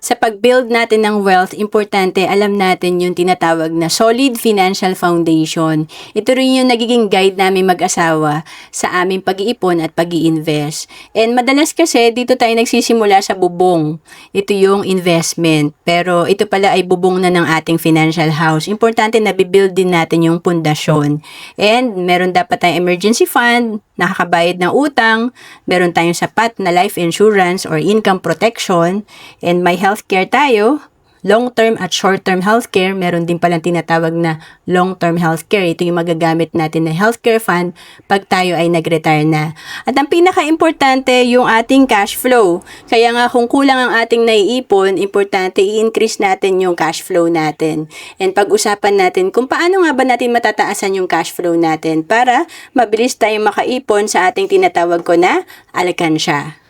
Sa pag-build natin ng wealth, importante alam natin yung tinatawag na solid financial foundation. Ito rin yung nagiging guide namin mag-asawa sa aming pag-iipon at pag-i-invest. And madalas kasi dito tayo nagsisimula sa bubong. Ito yung investment. Pero ito pala ay bubong na ng ating financial house. Importante na bibuild din natin yung pundasyon. And meron dapat tayong emergency fund, nakakabayad ng utang, meron tayong sapat na life insurance or income protection, and may healthcare tayo, long-term at short-term healthcare. Meron din palang tinatawag na long-term healthcare. Ito yung magagamit natin na healthcare fund pag tayo ay nag-retire na. At ang pinaka-importante, yung ating cash flow. Kaya nga kung kulang ang ating naiipon, importante i-increase natin yung cash flow natin. And pag-usapan natin kung paano nga ba natin matataasan yung cash flow natin para mabilis tayong makaipon sa ating tinatawag ko na alkansya.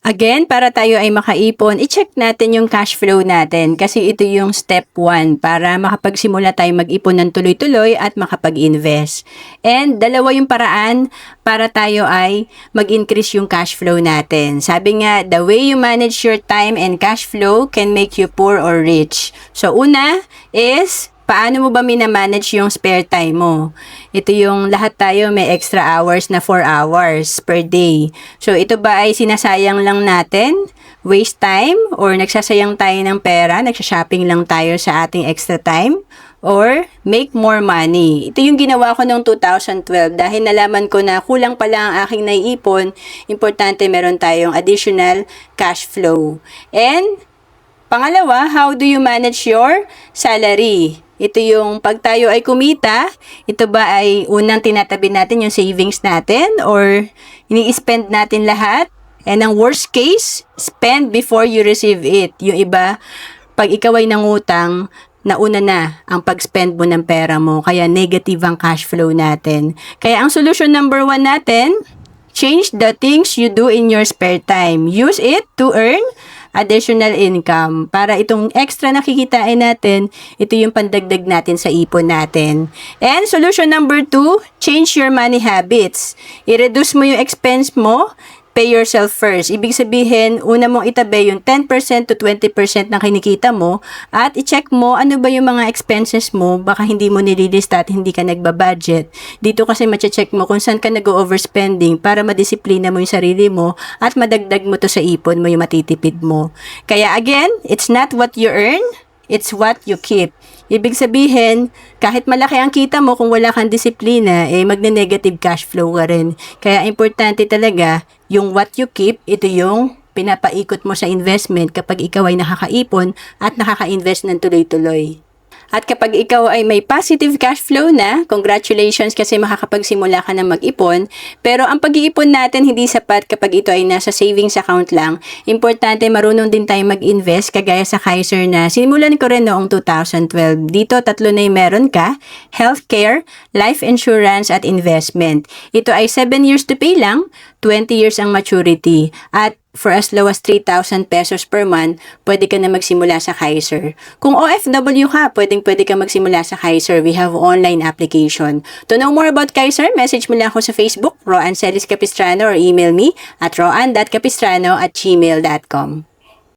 Again, para tayo ay makaipon, i-check natin yung cash flow natin kasi ito yung step 1 para makapagsimula tayo mag-ipon ng tuloy-tuloy at makapag-invest. And dalawa yung paraan para tayo ay mag-increase yung cash flow natin. Sabi nga, the way you manage your time and cash flow can make you poor or rich. So una is, paano mo ba minamanage yung spare time mo? Ito yung lahat tayo may extra hours na 4 hours per day. So ito ba ay sinasayang lang natin? Waste time? Or nagsasayang tayo ng pera? Nagsashopping lang tayo sa ating extra time? Or make more money? Ito yung ginawa ko noong 2012 dahil nalaman ko na kulang pala ang aking naiipon. Importante meron tayong additional cash flow. And pangalawa, how do you manage your salary? Ito yung pag tayo ay kumita, ito ba ay unang tinatabi natin yung savings natin or ini-spend natin lahat? And ang worst case, spend before you receive it. Yung iba, pag ikaw ay nangutang, nauna na ang pag-spend mo ng pera mo, kaya negative ang cash flow natin. Kaya ang solution number 1 natin, change the things you do in your spare time. Use it to earn additional income. Para itong extra na kikitain natin, ito yung pandagdag natin sa ipon natin. And solution number 2, change your money habits. I-reduce mo yung expense mo, pay yourself first. Ibig sabihin, una mong itabi yung 10% to 20% ng kinikita mo at i-check mo ano ba yung mga expenses mo, baka hindi mo nililista at hindi ka nagbabudget. Dito kasi mache-check mo kung saan ka nag-overspending para madisiplina mo yung sarili mo at madagdag mo to sa ipon mo yung matitipid mo. Kaya again, it's not what you earn, it's what you keep. Ibig sabihin, kahit malaki ang kita mo, kung wala kang disiplina, magne-negative cash flow ka rin. Kaya importante talaga, yung what you keep, ito yung pinapaikot mo sa investment kapag ikaw ay nakakaipon at nakaka-invest ng tuloy-tuloy. At kapag ikaw ay may positive cash flow na, congratulations kasi makakapagsimula ka na mag-ipon. Pero ang pag-iipon natin hindi sapat kapag ito ay nasa savings account lang. Importante marunong din tayo mag-invest kagaya sa Kaiser na simulan ko rin noong 2012. Dito 3 na yung meron ka, healthcare, life insurance at investment. Ito ay 7 years to pay lang, 20 years ang maturity. At for as low as 3,000 pesos per month, pwede ka na magsimula sa Kaiser. Kung OFW ka, pwede ka magsimula sa Kaiser. We have online application. To know more about Kaiser, message mo lang ako sa Facebook, Roan Celis Capistrano, or email me at roan.capistrano@gmail.com.